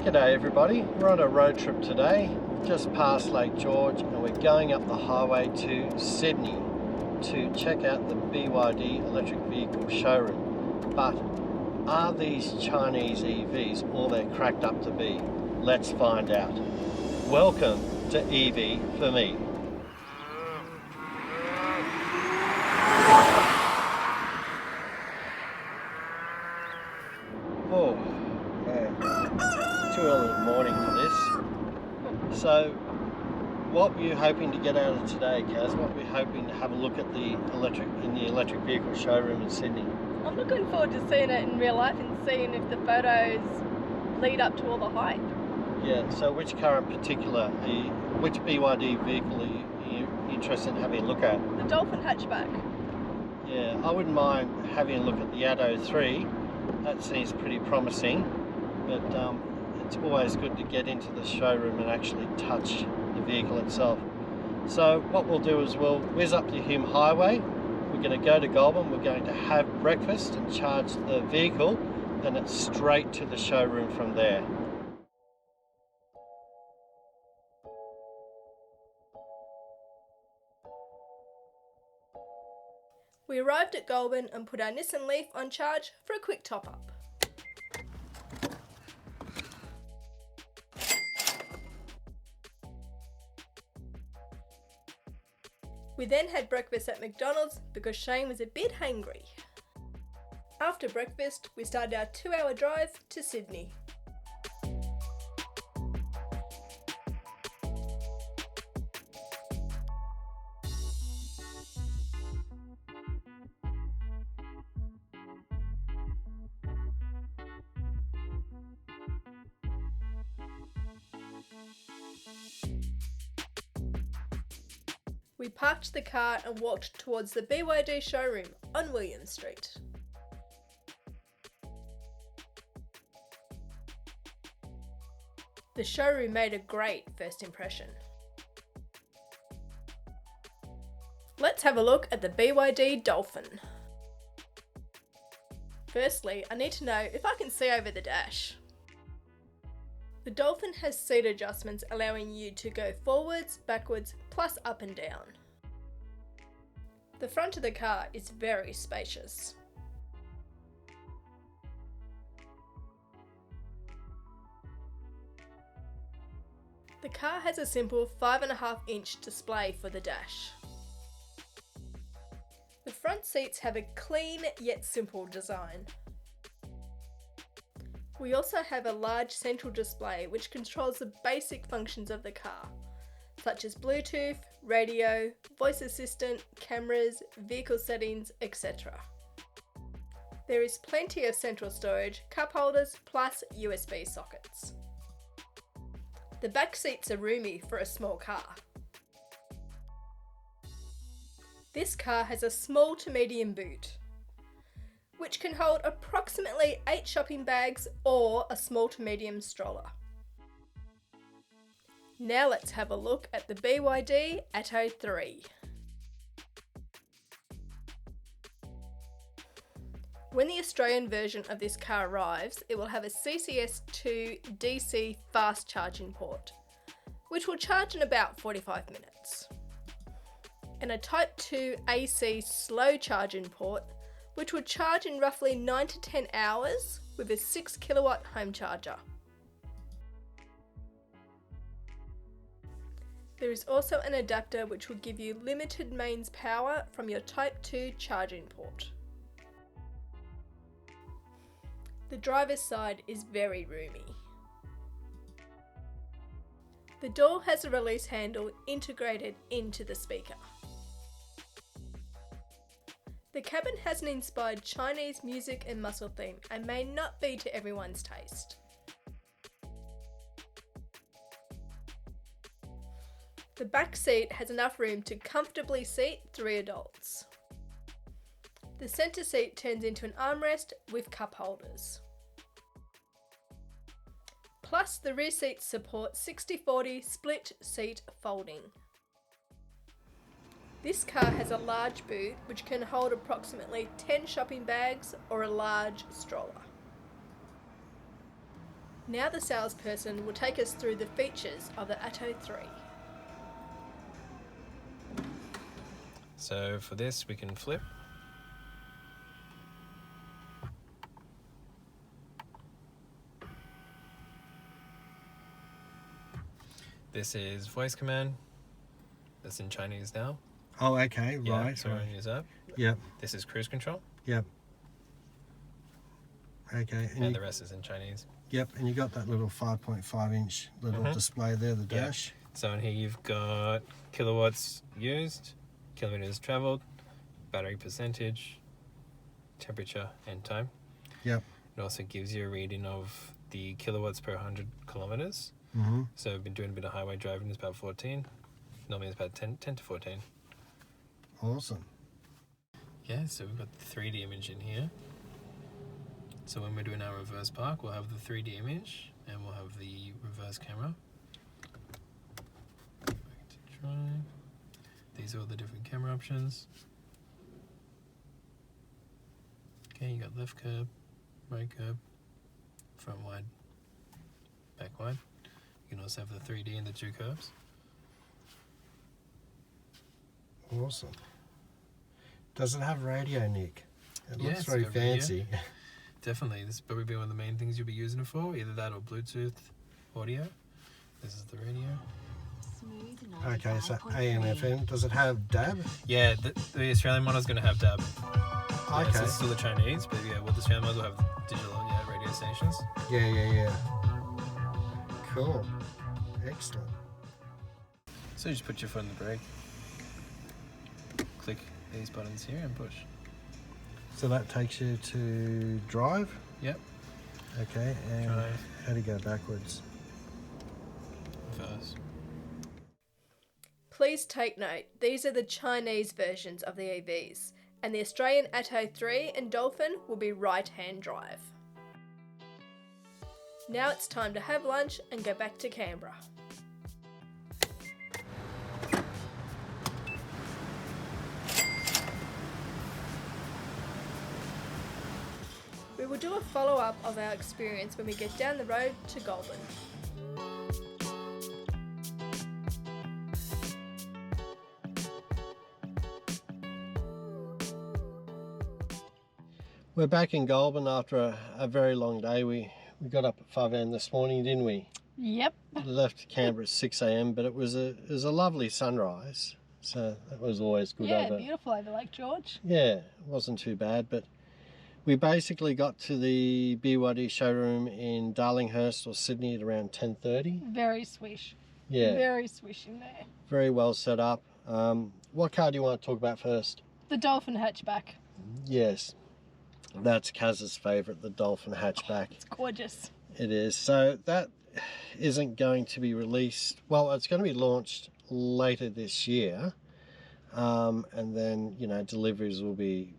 G'day everybody, we're on a road trip today, just past Lake George, and we're going up the highway to Sydney to check out the BYD electric vehicle showroom. But are these Chinese EVs all they're cracked up to be? Let's find out. Welcome to EV for me. Oh man, too early in the morning for this. So what were you hoping to get out of today, Kaz? What were you hoping to have a look at the electric vehicle showroom in Sydney? I'm looking forward to seeing it in real life and seeing if the photos lead up to all the hype. Yeah, so which car in particular, which BYD vehicle are you interested in having a look at? The Dolphin hatchback. Yeah, I wouldn't mind having a look at the Atto 3. That seems pretty promising, but it's always good to get into the showroom and actually touch the vehicle itself. So what we'll do is we'll whiz up the Hume Highway. We're going to go to Goulburn, we're going to have breakfast and charge the vehicle, then it's straight to the showroom from there. We arrived at Goulburn and put our NISSAN LEAF on charge for a quick top up. We then had breakfast at McDonald's because Shane was a bit hangry. After breakfast, we started our 2-hour drive to Sydney. We parked the car and walked towards the BYD showroom on William Street. The showroom made a great first impression. Let's have a look at the BYD Dolphin. Firstly, I need to know if I can see over the dash. The Dolphin has seat adjustments allowing you to go forwards, backwards, plus up and down. The front of the car is very spacious. The car has a simple 5.5-inch display for the dash. The front seats have a clean yet simple design. We also have a large central display which controls the basic functions of the car, such as Bluetooth, radio, voice assistant, cameras, vehicle settings, etc. There is plenty of central storage, cup holders, plus USB sockets. The back seats are roomy for a small car. This car has a small to medium boot, which can hold approximately 8 shopping bags or a small to medium stroller. Now let's have a look at the BYD Atto 3. When the Australian version of this car arrives, it will have a CCS2 DC fast charging port, which will charge in about 45 minutes, and a Type 2 AC slow charging port, which will charge in roughly 9 to 10 hours with a 6 kilowatt home charger. There is also an adapter which will give you limited mains power from your Type 2 charging port. The driver's side is very roomy. The door has a release handle integrated into the speaker. The cabin has an inspired Chinese music and muscle theme and may not be to everyone's taste. The back seat has enough room to comfortably seat 3 adults. The centre seat turns into an armrest with cup holders. Plus, the rear seats support 60/40 split seat folding. This car has a large boot which can hold approximately 10 shopping bags or a large stroller. Now the salesperson will take us through the features of the Atto 3. So for this we can flip. This is voice command. That's in Chinese now. Oh, okay, Yeah, right. so we're going to use that. Yep, This is cruise control. yep. Okay, And the rest is in Chinese. yep, and you got that little 5.5-inch little display there, the Yeah. dash. So in here you've got kilowatts used, kilometers traveled, battery percentage, temperature and time. Yep. It also gives you a reading of the kilowatts per 100 kilometers. Mm-hmm. So I've been doing a bit of highway driving, it's about 14. Normally it's about 10 to 14. Awesome. Yeah, so we've got the 3D image in here. So when we're doing our reverse park, we'll have the 3D image and we'll have the reverse camera. Back to drive. These are all the different camera options. Okay, you got left curb, right curb, front wide, back wide. You can also have the 3D and the two curbs. Awesome. Does it have radio, Nick? It Yeah, looks it's very got radio. fancy. Definitely, this will probably be one of the main things you'll be using it for, either that or Bluetooth audio. This is the radio. Okay, so AM, FM. Does it have DAB? Yeah, the Australian model is going to have DAB. Yeah, Okay. so it's still the Chinese, but yeah, well, the Australian model will have digital radio stations. Yeah. Cool. Excellent. So you just put your foot on the brake, click these buttons here and push. So that takes you to drive? Yep, Okay, and drive how do you go backwards? first. Please take note, these are the Chinese versions of the EVs, and the Australian Atto 3 and Dolphin will be right-hand drive. Now it's time to have lunch and go back to Canberra. We will do a follow-up of our experience when we get down the road to Goulburn. We're back in Goulburn after a very long day. We got up at 5 a.m. this morning, didn't we? Yep. Left Canberra at 6 a.m. but it was a lovely sunrise, so that was always good. Yeah, beautiful over Lake George. Yeah, it wasn't too bad, but we basically got to the BYD showroom in Darlinghurst or Sydney at around 10:30. Very swish. Yeah, Very swish in there. very well set up. What car do you want to talk about first? The Dolphin hatchback. Yes, that's Kaz's favourite, the Dolphin hatchback. It's gorgeous. It is. So that isn't going to be released. Well, it's going to be launched later this year. And then, you know, deliveries will be,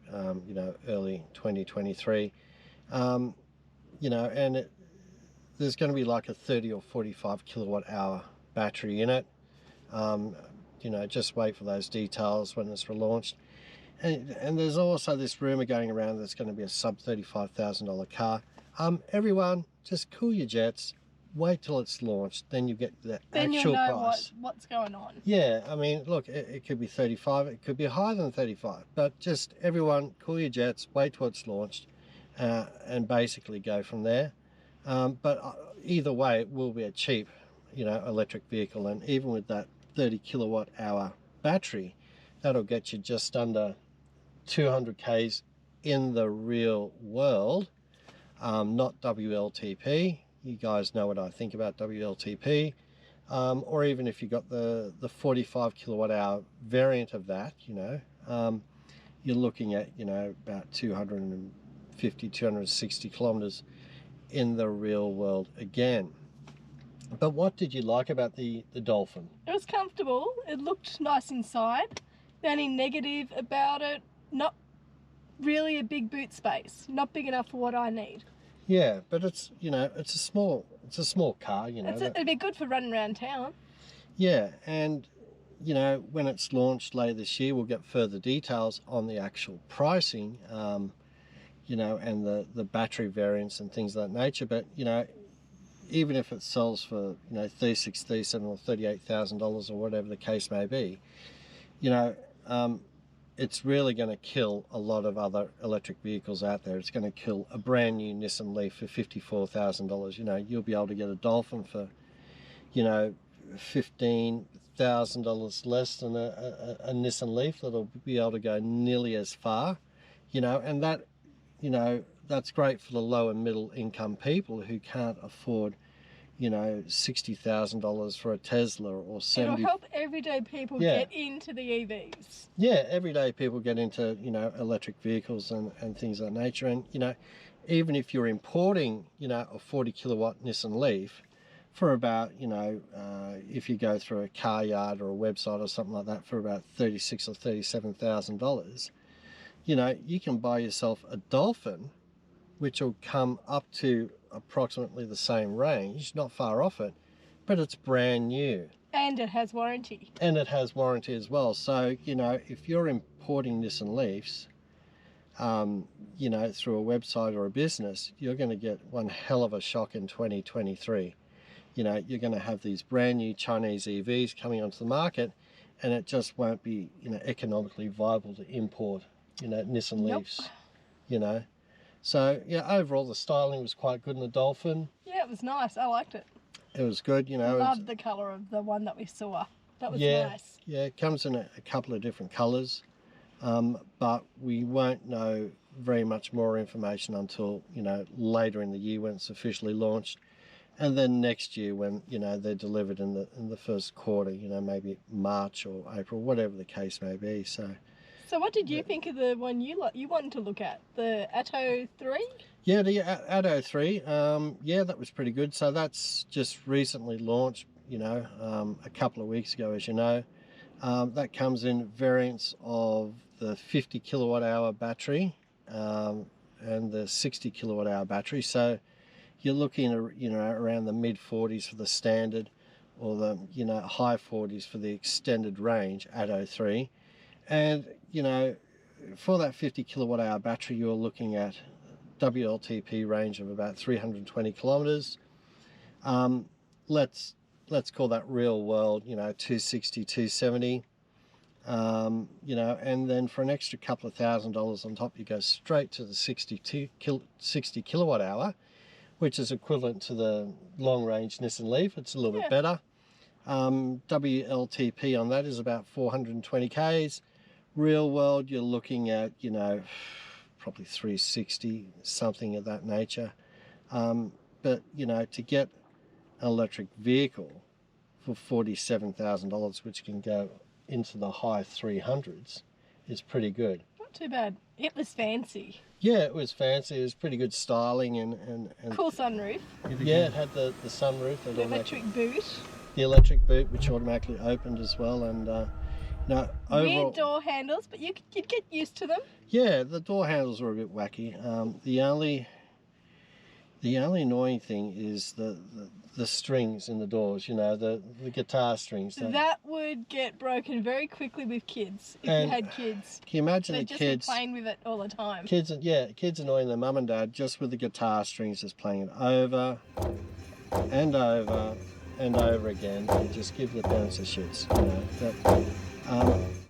you know, early 2023. You know, and there's going to be like a 30 or 45 kilowatt hour battery in it. You know, just wait for those details when it's relaunched. And there's also this rumor going around that it's going to be a sub $35,000 car. Everyone, just cool your jets. Wait till it's launched, then you get the Then actual you'll know price. what's going on. Yeah, I mean, look, it could be 35, it could be higher than 35, but just everyone, cool your jets, wait till it's launched, and basically go from there. But either way, it will be a cheap, you know, electric vehicle, and even with that 30 kilowatt hour battery, that'll get you just under 200 Ks in the real world, not WLTP. You guys know what I think about WLTP. Or even if you got the 45 kilowatt hour variant of that, you know, you're looking at, you know, about 250, 260 kilometers in the real world again. But what did you like about the Dolphin? It was comfortable. It looked nice inside. The only negative about it, not really a big boot space. Not big enough for what I need. Yeah, but it's, you know, it's a small car, you know. It'd be good for running around town. Yeah, and you know, when it's launched later this year, we'll get further details on the actual pricing, you know, and the battery variants and things of that nature. But you know, even if it sells for, you know, $36,000, $37,000 or $38,000 or whatever the case may be, you know, it's really going to kill a lot of other electric vehicles out there. It's going to kill a brand new Nissan Leaf for $54,000. You know, you'll be able to get a Dolphin for, you know, $15,000 less than a Nissan Leaf that'll be able to go nearly as far, you know, and that, you know, that's great for the low and middle income people who can't afford, you know, $60,000 for a Tesla or 70. It'll help everyday people get into the EVs. Yeah, everyday people get into, you know, electric vehicles and things of that nature. And, you know, even if you're importing, you know, a 40 kilowatt Nissan Leaf for about, you know, if you go through a car yard or a website or something like that for about $36,000 or $37,000, you know, you can buy yourself a Dolphin, which will come up to approximately the same range, not far off it, but it's brand new. And it has warranty. And it has warranty as well. So, you know, if you're importing Nissan Leafs, you know, through a website or a business, you're going to get one hell of a shock in 2023. You know, you're going to have these brand new Chinese EVs coming onto the market, and it just won't be, you know, economically viable to import, you know, Nissan Leafs, you know. So, yeah, overall the styling was quite good in the Dolphin. Yeah, it was nice. I liked it. It was good, you know. I loved the colour of the one that we saw. That was nice. Yeah, it comes in a couple of different colours, but we won't know very much more information until, you know, later in the year when it's officially launched. And then next year when, you know, they're delivered in the first quarter, you know, maybe March or April, whatever the case may be. So what did you think of the one you wanted to look at, the Atto 3? Yeah, the Atto 3, yeah, that was pretty good. So that's just recently launched, you know, a couple of weeks ago, as you know. That comes in variants of the 50 kilowatt hour battery and the 60 kilowatt hour battery. So you're looking at, you know, around the mid 40s for the standard, or the, you know, high 40s for the extended range Atto 3. And, you know, for that 50 kilowatt hour battery, you're looking at WLTP range of about 320 kilometers. Let's call that real world, you know, 260, 270. You know, and then for an extra couple of $1,000s on top, you go straight to the 60 kilowatt hour, which is equivalent to the long range Nissan Leaf. It's a little bit better. WLTP on that is about 420 Ks. Real world, you're looking at, you know, probably 360, something of that nature. But, you know, to get an electric vehicle for $47,000, which can go into the high 300s, is pretty good. Not too bad. It was fancy. Yeah, it was fancy. It was pretty good styling and cool sunroof. Yeah, it had the sunroof. The electric boot. The electric boot, which automatically opened as well, and no, overall, weird door handles, but you'd get used to them. Yeah, the door handles were a bit wacky. The only annoying thing is the strings in the doors. You know, the guitar strings. That would get broken very quickly with kids if you had kids. Can you imagine They'd the just kids be playing with it all the time? Kids annoying their mum and dad just with the guitar strings, just playing it over and over and over again, and just give the parents the shits. You know, but,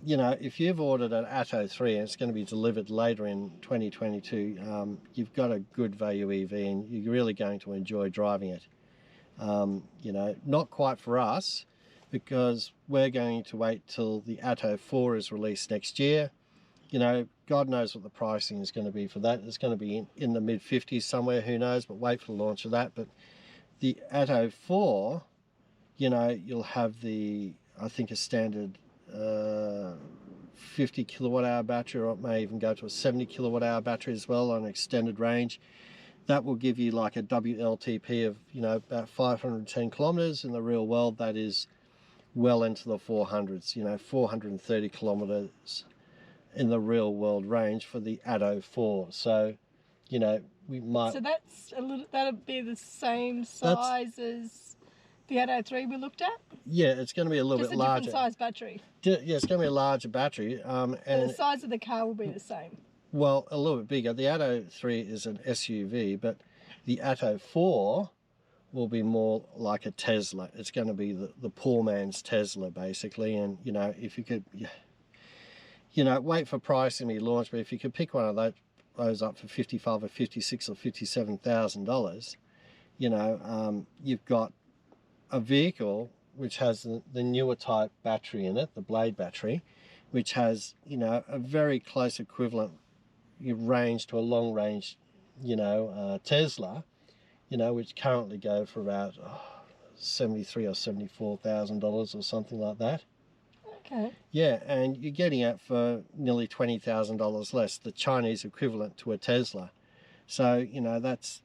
you know, if you've ordered an Atto 3 and it's going to be delivered later in 2022, you've got a good value EV and you're really going to enjoy driving it. You know, not quite for us, because we're going to wait till the Atto 4 is released next year. You know, God knows what the pricing is going to be for that. It's going to be in the mid 50s somewhere, who knows, but wait for the launch of that. But the Atto 4, you know, you'll have I think a standard 50 kilowatt hour battery, or it may even go to a 70 kilowatt hour battery as well on extended range. That will give you like a WLTP of, you know, about 510 kilometers. In the real world, that is well into the 400s, you know, 430 kilometers in the real world range for the Atto 4. So, you know, we might... So that'll be the same size as the Atto 3 we looked at? Yeah, it's going to be a little bit larger. Just a different size battery. Yeah, it's going to be a larger battery. And the size of the car will be the same. Well, a little bit bigger. The Atto 3 is an SUV, but the Atto 4 will be more like a Tesla. It's going to be the poor man's Tesla, basically. And, you know, if you could, you know, wait for pricing to be launched, but if you could pick one of those up for $55 or $56 or $57,000, you know, you've got a vehicle which has the newer type battery in it, the Blade battery, which has, you know, a very close equivalent range to a long range, you know, Tesla, you know, which currently go for about $73,000 or $74,000 or something like that. Okay. Yeah, and you're getting it for nearly $20,000 less, the Chinese equivalent to a Tesla. So, you know, that's,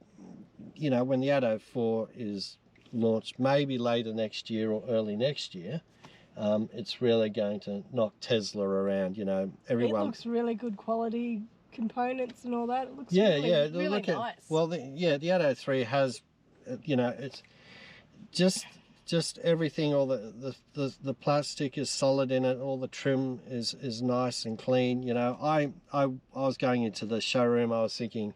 you know, when the Atto 4 is launched, maybe later next year or early next year, it's really going to knock Tesla around. You know, everyone. It looks really good quality components and all that. It looks really look nice. Well, the Atto 3 has, you know, it's just everything. All the plastic is solid in it. All the trim is nice and clean. You know, I was going into the showroom. I was thinking,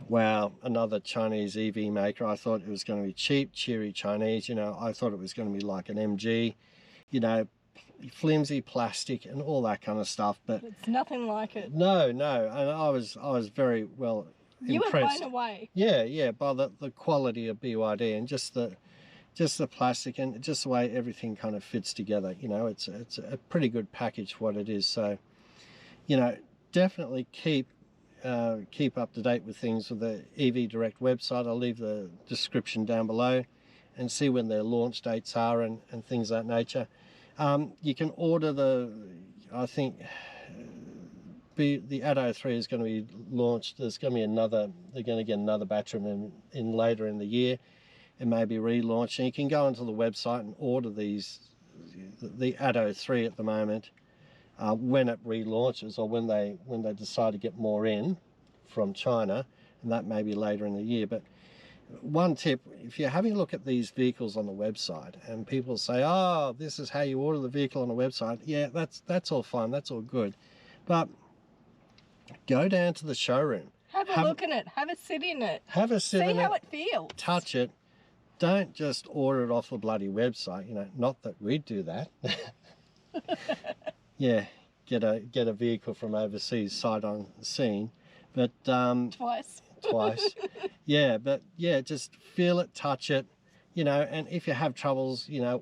wow, another Chinese EV maker. I thought it was going to be cheap, cheery Chinese. You know, I thought it was going to be like an MG, you know, flimsy plastic and all that kind of stuff. But it's nothing like it. No, and I was very well impressed. You were blown away. Yeah, by the quality of BYD and just the plastic and just the way everything kind of fits together. You know, it's a pretty good package for what it is. So, you know, definitely keep up to date with things with the EV Direct website. I'll leave the description down below and see when their launch dates are and things of that nature. You can order I think the Atto 3 is going to be launched. There's going to be they're going to get another batch of them in later in the year. It may be relaunched, and you can go onto the website and order the Atto 3 at the moment. When it relaunches or when they decide to get more in from China, and that may be later in the year. But one tip, if you're having a look at these vehicles on the website and people say, oh, this is how you order the vehicle on the website, yeah, that's all fine, that's all good, but go down to the showroom, have a look in it, have a sit in it, see how it feels, touch it. Don't just order it off the bloody website. You know, not that we'd do that. Yeah, get a vehicle from overseas sight unseen, but twice. Yeah, but yeah, just feel it, touch it, you know. And if you have troubles, you know,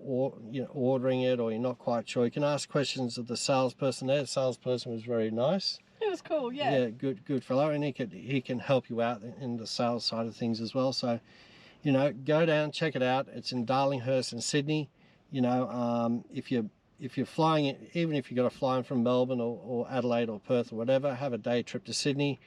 ordering it, or you're not quite sure, you can ask questions of the salesperson there. The salesperson was very nice. It was cool, yeah. Yeah, good fellow, and he can help you out in the sales side of things as well. So, you know, go down, check it out. It's in Darlinghurst in Sydney. You know, if you're flying, even if you've got to fly in from Melbourne or Adelaide or Perth or whatever, have a day trip to Sydney.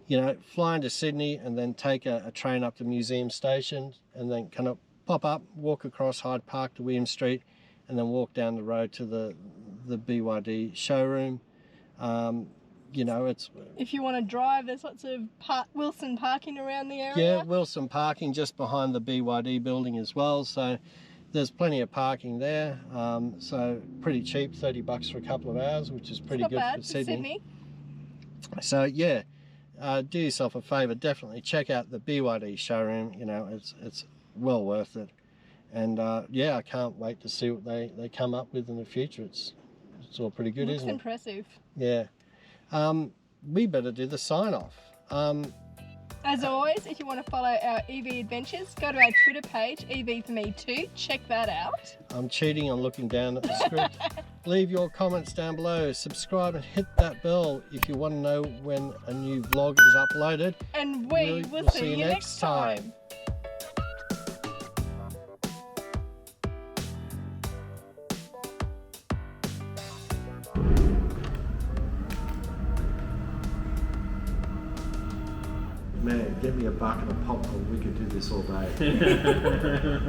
You know, fly into Sydney and then take a train up to Museum Station and then kind of pop up, walk across Hyde Park to William Street, and then walk down the road to the BYD showroom. You know, it's... If you want to drive, there's lots of Wilson parking around the area. Yeah, Wilson parking just behind the BYD building as well. So there's plenty of parking there. So pretty cheap, $30 for a couple of hours, which is pretty good for Sydney. So yeah, do yourself a favour, definitely check out the BYD showroom. You know, it's well worth it. And yeah, I can't wait to see what they come up with in the future. It's all pretty good, isn't it? Looks impressive. Yeah. We better do the sign off. As always, if you want to follow our EV adventures, go to our Twitter page, EV4Me2. Check that out. I'm cheating, I'm looking down at the script. Leave your comments down below. Subscribe and hit that bell if you want to know when a new vlog is uploaded. And we will see you next time. Man, get me a bucket of popcorn. We could do this all day.